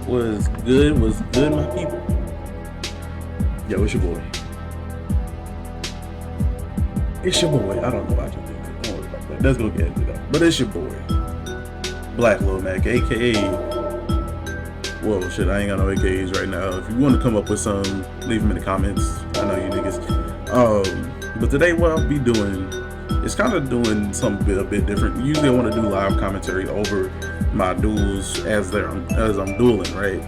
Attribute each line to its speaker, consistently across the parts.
Speaker 1: Was good, my people. Yo, it's your boy. It's your boy. I don't know why I just did that. Don't worry about that. Let's go get it up. But it's your boy, BlckLilMac, aka. Well, shit, I ain't got no AKAs right now. If you want to come up with some, leave them in the comments. I know you niggas. But today, what I'll be doing is kind of doing something a bit different. Usually, I want to do live commentary over my duels as I'm dueling, right?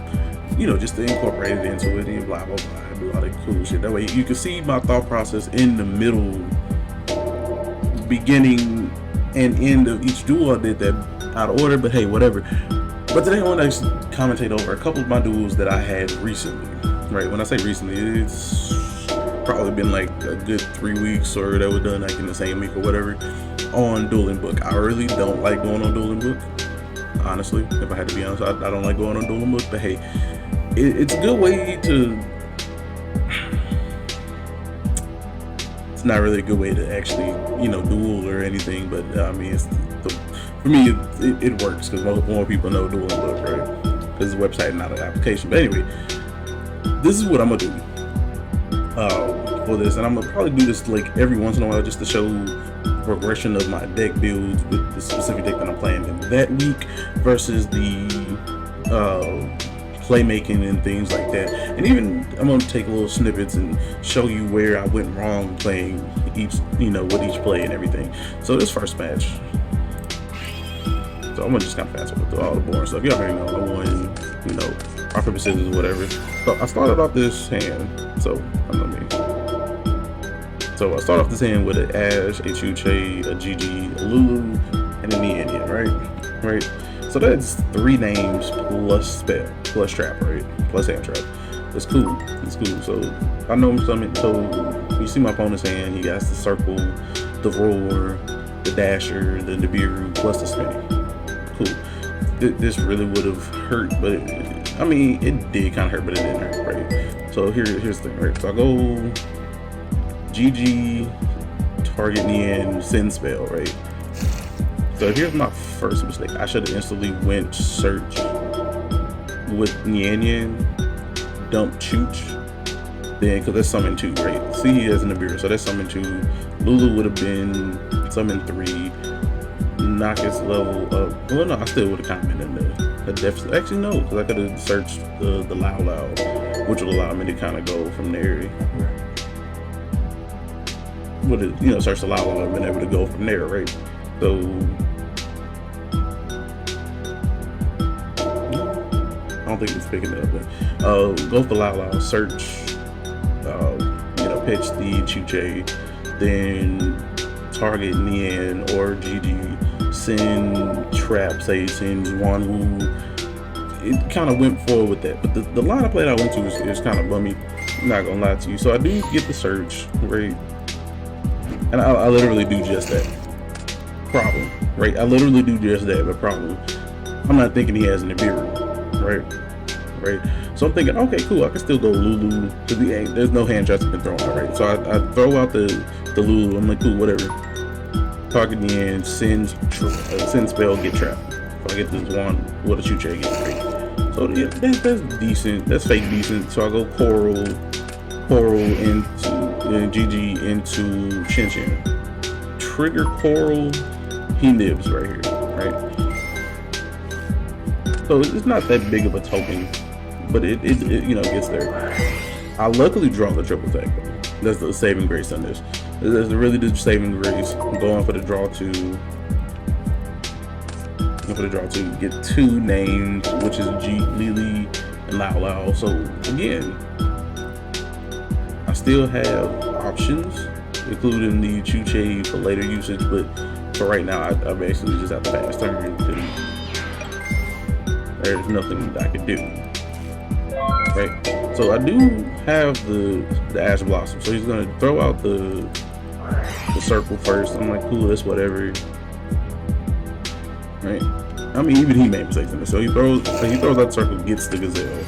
Speaker 1: You know, just to incorporate it into it and blah blah blah, do all that cool shit. That way, you can see my thought process in the middle, beginning and end of each duel. I did that out of order, but hey, whatever. But today I want to actually commentate over a couple of my duels that I had recently. Right, when I say recently, it's probably been like a good 3 weeks or that were done like in the same week or whatever on Duelingbook. I really don't like going on Duelingbook. Honestly, if I had to be honest, I don't like going on Duelingbook. But hey, it's a good way to. It's not really a good way to actually, you know, duel or anything. But I mean, for me, it works because more people know Duelingbook, right? Because it's a website, not an application. But anyway, this is what I'm gonna do for this, and I'm gonna probably do this like every once in a while just to show progression of my deck builds with the specific deck that I'm playing in that week versus the playmaking and things like that. And even I'm gonna take little snippets and show you where I went wrong playing each, you know, with each play and everything. So this first match. So I'm gonna just kind of fast forward through all the boring stuff. You already know I won, you know, rock, paper, scissors, whatever. So I started off this hand. So I started off this hand with an Ash, a Chuche, a GG, a Lulu, and a Nian, right? So that's 3 names plus spell, plus trap, right? Plus hand trap. That's cool. So I know something. So you see my opponent's hand, he got the circle, the roar, the dasher, the Nibiru, plus the spinning. Cool. This really would have hurt, but it did kind of hurt, but it didn't hurt, right? So here's the thing, right? So I go GG, target Nian, send spell, right? So here's my first mistake. I should have instantly went search with Nian, dump Chooch, then because that's summon 2, right? See, he has an Nibiru, so that's summon 2. Lulu would have been summon 3. Knock his level up. Well, no, I still would have kind of been in the deficit. Actually, no, because I could have searched the Loud, which would allow me to kind of go from there. Would have, you know, searched the Loud and been able to go from there, right? So I don't think it's picking it up. But go for the Loud, search. You know, pitch the Chuche, then target Nian or GG, send trap, say send Wanwu. It kind of went forward with that, but the line of play that I went to is kind of bummy. I'm not gonna lie to you. So I do get the search, right? And I literally do just that. Problem, right? I literally do just that, but problem. I'm not thinking he has an Nibiru, right? So I'm thinking, okay, cool, I can still go Lulu, because there's no hand traps that can throw out, right? So I throw out the Lulu, I'm like, cool, whatever. Target Nian, send spell, get trapped. So I get this one, what a Chuche get, right? So yeah, that's decent, that's fake decent. So I go Coral into GG into Shin. Trigger Coral, he nibs right here, right? So it's not that big of a token, but it you know, gets there. I luckily draw the triple tag though. That's the saving grace on this. That's really the saving grace. I'm going for the draw 2. Get 2 names, which is Lily and Lao. So again, I still have options, including the Chuche for later usage, but for right now, I basically just have to pass turn because there's nothing I can do. Right, so I do have the Ash Blossom, so he's gonna throw out the circle first. I'm like, cool, that's whatever. Right, I mean, even he made mistakes in this. So he throws out the circle, gets the Gazelle.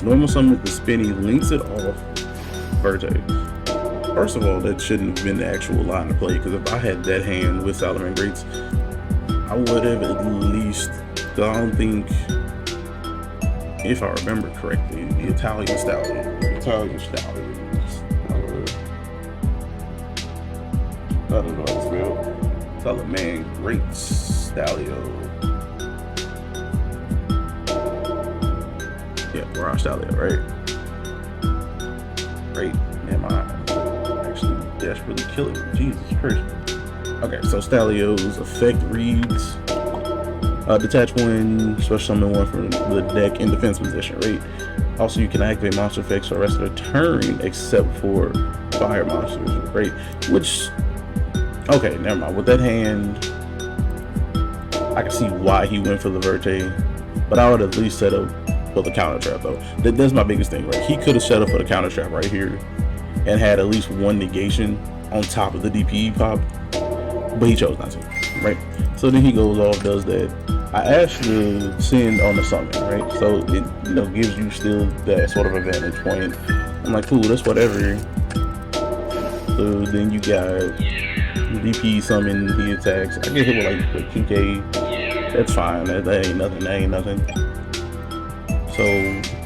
Speaker 1: Normal summon the Spinny, links it off Verte. First of all, that shouldn't have been the actual line of play, because if I had that hand with Salomon Greats, I would have at least, I don't think if I remember correctly, the Italian Stallion. Italian Stallion. I don't know how to spell. Solid man, great Stallion. Yeah, Ron Stallion, right? Great. Man, my actually desperately killing me. Jesus Christ. Okay, so Stallion's effect reads detach one, special summon one from the deck in defense position, right? Also, you can activate monster effects for the rest of the turn except for fire monsters, right? Which, okay, never mind. With that hand, I can see why he went for the Verte, but I would at least set up for the counter trap though. That's my biggest thing, right? He could have set up for the counter trap right here and had at least one negation on top of the DPE pop, but he chose not to, right? So then he goes off, does that. I asked to send on the summon, right? So it, you know, gives you still that sort of advantage point. I'm like, cool, that's whatever. So then you got DP summon, he attacks. I get hit with like 2K. That's fine. That ain't nothing. That ain't nothing. So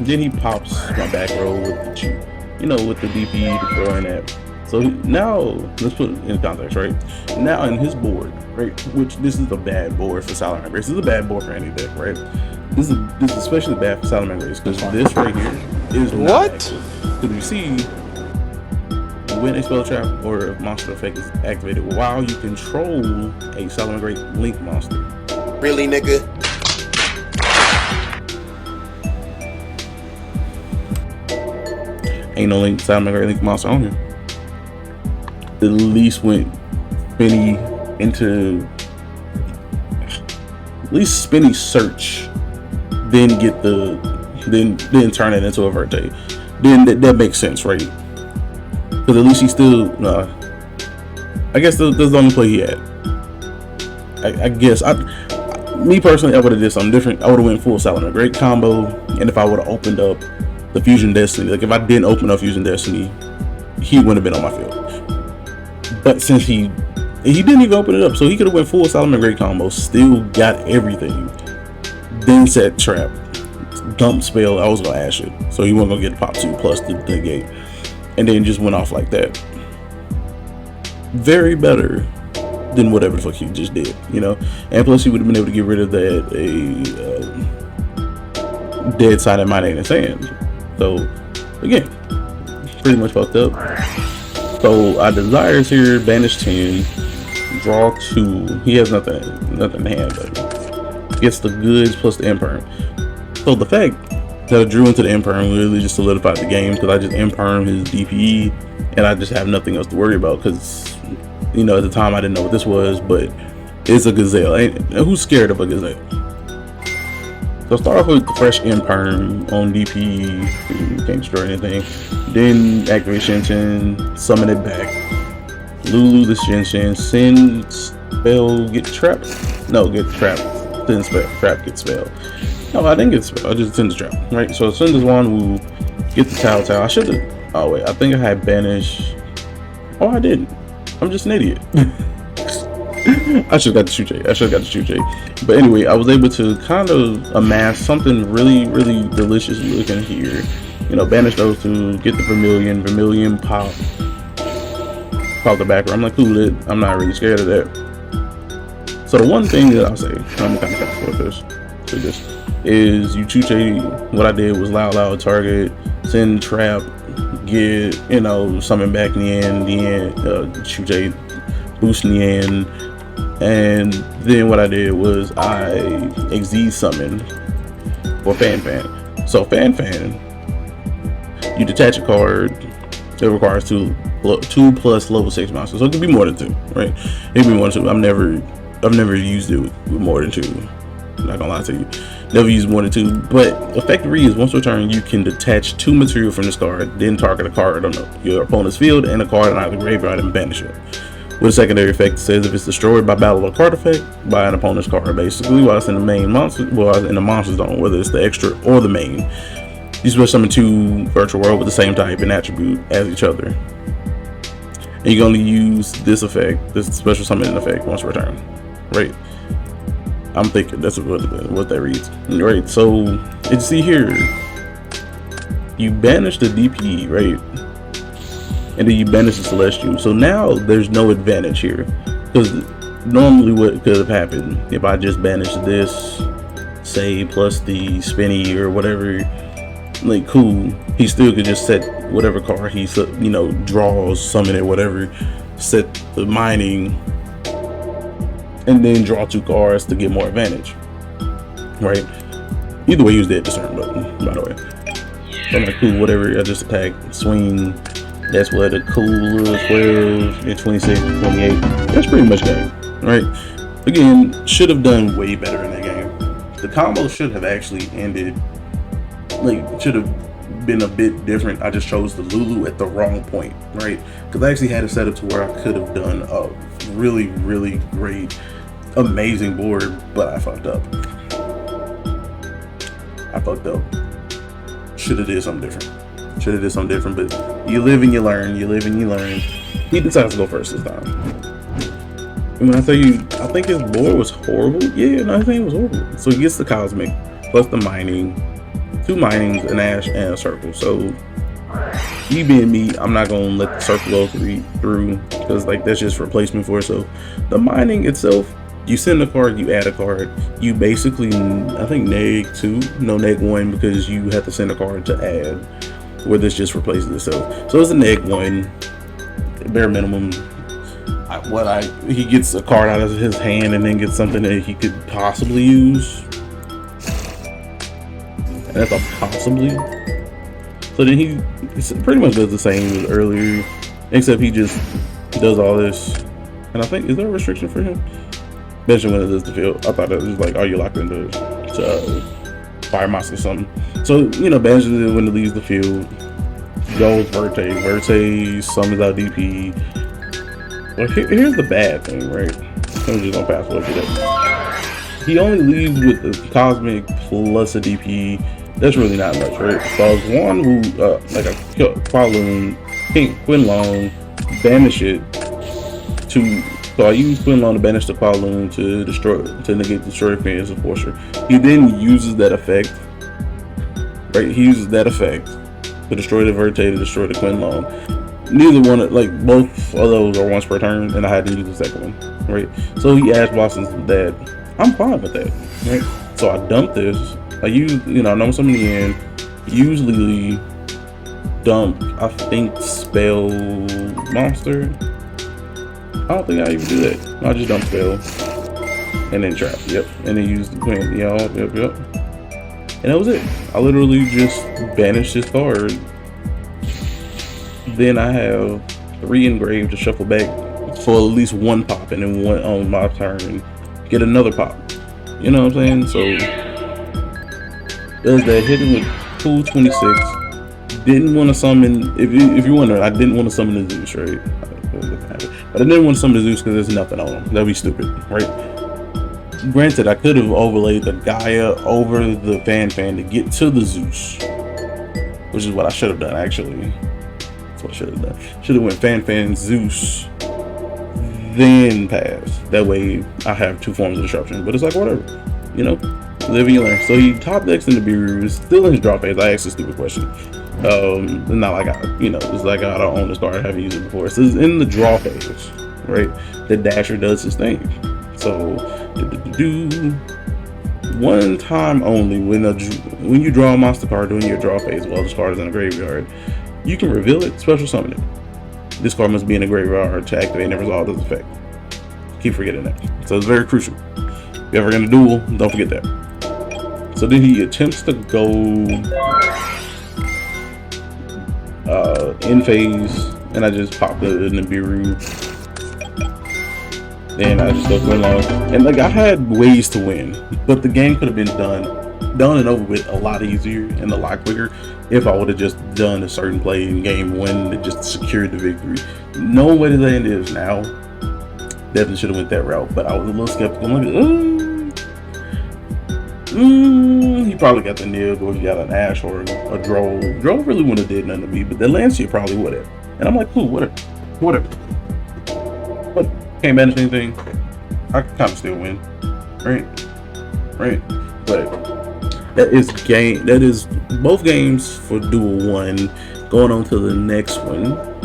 Speaker 1: then he pops my back row with the with the DP to throw in that. So now let's put it in context, right? Now in his board, right? Which this is a bad board for Salamander Race. This is a bad board for any deck, right? This is especially bad for Salamander Race because this right here is what? Because you see, when a spell trap or a monster effect is activated while you control a Salamander Link monster.
Speaker 2: Really, nigga?
Speaker 1: Ain't no Salamander Link monster on here. At least went Spinny into at least Spinny search, then get the then turn it into a Verte. Then that makes sense, right? Because at least he still I guess that's the only play he had. I guess me personally, I would have did something different. I would have went full Salamander Great combo, and if I would have opened up the Fusion Destiny, like if I didn't open up Fusion Destiny, he wouldn't have been on my field. But since he didn't even open it up, so he could have went full Salamander Great combo, still got everything, then set trap, dump spell. I was gonna ash it, so he wasn't gonna get pop 2 plus the gate, and then just went off like that. Very better than whatever the fuck he just did, And plus, he would have been able to get rid of that dead side of Might and Sand. So again, pretty much fucked up. So I desires here, banish 10, draw 2. He has nothing in hand, but gets the goods plus the imperm. So the fact that I drew into the imperm really just solidified the game because I just imperm his DPE and I just have nothing else to worry about because at the time I didn't know what this was, but it's a gazelle. Who's scared of a gazelle? So start off with the fresh imperm on DP, you can't destroy anything. Then activate Shinshin, summon it back. Lulu the Shinshin, send spell, get trapped. No, get trapped. Send spell, trap, get spell. No, I didn't get spell, I just send the trap, right? So send this one, Wu, get the Tao Tao. I should have, oh wait, I think I had banish. Oh, I didn't. I'm just an idiot. I should have got the Shuche. But anyway, I was able to kind of amass something really, really delicious looking here. Banish those two, get the Vermilion pop the back row. I'm like, cool, I'm not really scared of that. So the one thing that I'll say, I'm kind of fast forward this is you Chuche. What I did was loud target, send trap, get summon back in the end, Chuche boost in the end. And then what I did was I XZ summoned for Fan. So Fan, you detach a card that requires 2 plus level 6 monsters. So it could be more than 2, right? It could be more than 2. I've never used it with more than 2. I'm not gonna lie to you. Never used more than 2. But effect read is once per turn you can detach 2 material from this card, then target a card on your opponent's field and a card out of the graveyard and banish it. With a secondary effect, says if it's destroyed by battle or card effect by an opponent's card, basically, while it's in the main monster, in the monster zone, whether it's the extra or the main, you special summon 2 virtual world with the same type and attribute as each other. And you're going to use this effect, this special summoning effect, once per turn, right? I'm thinking that's what that reads. Right, so you see here, you banish the DP, right? And then you banish the Celestial. So now there's no advantage here. Because normally what could have happened if I just banished this, say, plus the spinny or whatever, like, cool, he still could just set whatever card he, you know, draws, summon it, whatever, set the mining, and then draw 2 cards to get more advantage, right? Either way, use the discern button, by the way. So I'm like, cool, whatever, I just attack, swing. That's what a cool 12 and 26 and 28. That's pretty much game, right? Again, should have done way better in that game. The combo should have actually ended, like, should have been a bit different. I just chose the Lulu at the wrong point, right? Because I actually had it set up to where I could have done a really, really great, amazing board, but I fucked up. Should have did something different. But you live and you learn. He decides to go first this time. And when I tell you, I think his board was horrible. Yeah, no, I think it was horrible. So he gets the Cosmic plus the mining, 2 minings, an Ash, and a Circle. So me being me, I'm not gonna let the Circle go through because, like, that's just replacement for it. So the mining itself, you send a card, you add a card, you basically, I think, -1 because you have to send a card to add, where this just replaces itself. So it's a -1, bare minimum. He gets a card out of his hand and then gets something that he could possibly use. And that's a possibly. So then he pretty much does the same as earlier, except he just does all this. And I think, is there a restriction for him? Benching when it does the field. I thought it was like, are you locked into Fire Moss or something? So, you know, banishes it when it leaves the field. Goes Verte summons out DP. Well, here's the bad thing, right? I'm just gonna pass over that. He only leaves with the Cosmic plus a DP. That's really not much, right? So I was one who, like a Qualoon, Pink Quinlong, banish it to. So I used Quinlong to banish the Qualoon to negate the Destroy Fans of Forcer. He then uses that effect, right? He uses that effect to destroy the Verte, to destroy the Quinlong. Neither one, like, both of those are once per turn, and I had to use the second one, right? So he Ash Blossoms that. I'm fine with that, right? So I dump this. I use, you know, I know something in. Usually dump, I think, Spell Monster. I don't think I even do that. I just dump Spell and then trap. Yep, and then use the Queen. Yep. And that was it. I literally just banished this card. Then I have 3 engraved to shuffle back for at least 1 pop, and then one on my turn get another pop. You know what I'm saying? So does that, hit him with cool 26. Didn't want to summon. If you're wondering, I didn't want to summon the Zeus, right? But I didn't want to summon the Zeus because there's nothing on him. That'd be stupid, right? Granted, I could have overlaid the Gaia over the Fan to get to the Zeus, which is what I should have done, actually. That's what I should have done. Should have went Fan Zeus, then pass. That way I have 2 forms of disruption. But it's like, whatever, you know, live and you learn. So he top decks in the Beeroo, still in his draw phase. I asked a stupid question. Not like it's like I don't own this card, I haven't used it before. So it's in the draw phase, right? The Dasher does his thing. So one time only, when you draw a monster card during your draw phase while this card is in a graveyard, you can reveal it, special summon it. This card must be in a graveyard to activate and resolve this effect. Keep forgetting that. So it's very crucial. If you're ever gonna duel, don't forget that. So then he attempts to go in phase, and I just popped it in the Beeroo. Then I just go Quinlong. And like, I had ways to win, but the game could have been done and over with a lot easier and a lot quicker if I would have just done a certain play in game 1 that just secured the victory. No way to end this now. Definitely should have went that route, but I was a little skeptical. I'm like, he probably got the nib, or he got an Ash or a Droll. Droll really wouldn't have did nothing to me, but the Lancia probably would have. And I'm like, cool, whatever. But can't manage anything. I can kind of still win, right? right? But that is both games for Duel 1. Going on to the next one.